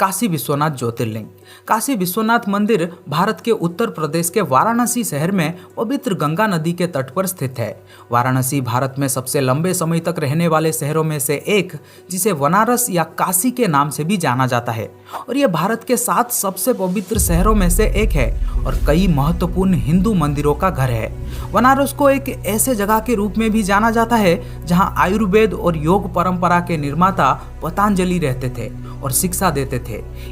काशी विश्वनाथ ज्योतिर्लिंग। काशी विश्वनाथ मंदिर भारत के उत्तर प्रदेश के वाराणसी शहर में पवित्र गंगा नदी के तट पर स्थित है। वाराणसी भारत में सबसे लंबे समय तक रहने वाले शहरों में से एक, जिसे बनारस या काशी के नाम से भी जाना जाता है, और यह भारत के 7 सबसे पवित्र शहरों में से एक है और कई महत्वपूर्ण हिंदू मंदिरों का घर है। बनारस को एक ऐसे जगह के रूप में भी जाना जाता है जहां आयुर्वेद और योग परंपरा के निर्माता पतंजलि रहते थे और शिक्षा देते थे।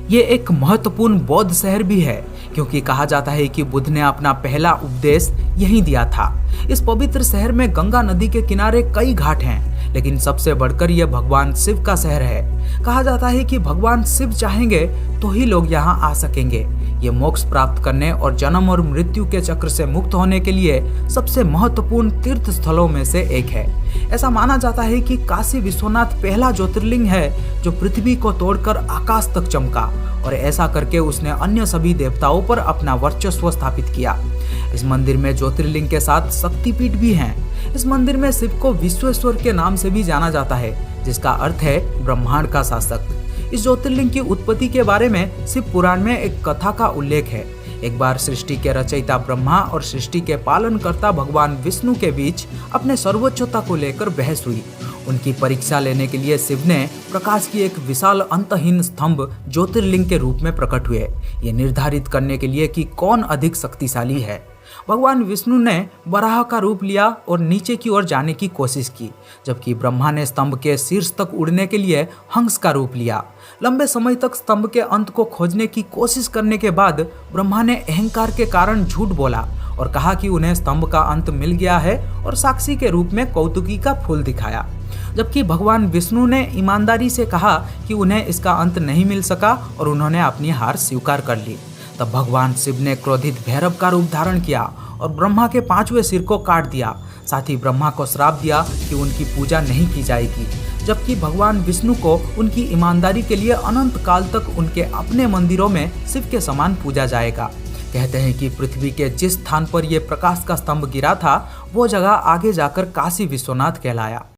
ये एक महत्वपूर्ण बौद्ध शहर भी है क्योंकि कहा जाता है कि बुद्ध ने अपना पहला उपदेश यहीं दिया था। इस पवित्र शहर में गंगा नदी के किनारे कई घाट हैं, लेकिन सबसे बढ़कर यह भगवान शिव का शहर है। कहा जाता है कि भगवान शिव चाहेंगे तो ही लोग यहाँ आ सकेंगे। ये मोक्ष प्राप्त करने और जन्म और मृत्यु के चक्र से मुक्त होने के लिए सबसे महत्वपूर्ण तीर्थ स्थलों में से एक है। ऐसा माना जाता है कि काशी विश्वनाथ पहला ज्योतिर्लिंग है जो पृथ्वी को तोड़कर आकाश तक चमका, और ऐसा करके उसने अन्य सभी देवताओं पर अपना वर्चस्व स्थापित किया। इस मंदिर में ज्योतिर्लिंग के साथ शक्तिपीठ भी हैं। इस मंदिर में शिव को विश्वेश्वर के नाम से भी जाना जाता है, जिसका अर्थ है ब्रह्मांड का शासक। इस ज्योतिर्लिंग की उत्पत्ति के बारे में शिव पुराण में एक कथा का उल्लेख है। एक बार सृष्टि के रचयिता ब्रह्मा और सृष्टि के पालनकर्ता भगवान विष्णु के बीच अपने सर्वोच्चता को लेकर बहस हुई। उनकी परीक्षा लेने के लिए शिव ने प्रकाश की एक विशाल अंतहीन स्तंभ ज्योतिर्लिंग के रूप में प्रकट हुए, ये निर्धारित करने के लिए कि कौन अधिक शक्तिशाली है। भगवान विष्णु ने वराह का रूप लिया और नीचे की ओर जाने की कोशिश की, जबकि ब्रह्मा ने स्तंभ के शीर्ष तक उड़ने के लिए हंस का रूप लिया। लंबे समय तक स्तंभ के अंत को खोजने की कोशिश करने के बाद ब्रह्मा ने अहंकार के कारण झूठ बोला और कहा कि उन्हें स्तंभ का अंत मिल गया है और साक्षी के रूप में कौतुकी का फूल दिखाया, जबकि भगवान विष्णु ने ईमानदारी से कहा कि उन्हें इसका अंत नहीं मिल सका और उन्होंने अपनी हार स्वीकार कर ली। तब भगवान शिव ने क्रोधित भैरव का रूप धारण किया और ब्रह्मा के 5वें सिर को काट दिया। साथ ही ब्रह्मा को श्राप दिया कि उनकी पूजा नहीं की जाएगी, जबकि भगवान विष्णु को उनकी ईमानदारी के लिए अनंत काल तक उनके अपने मंदिरों में शिव के समान पूजा जाएगा। कहते हैं कि पृथ्वी के जिस स्थान पर यह प्रकाश का स्तंभ गिरा था, वो जगह आगे जाकर काशी विश्वनाथ कहलाया।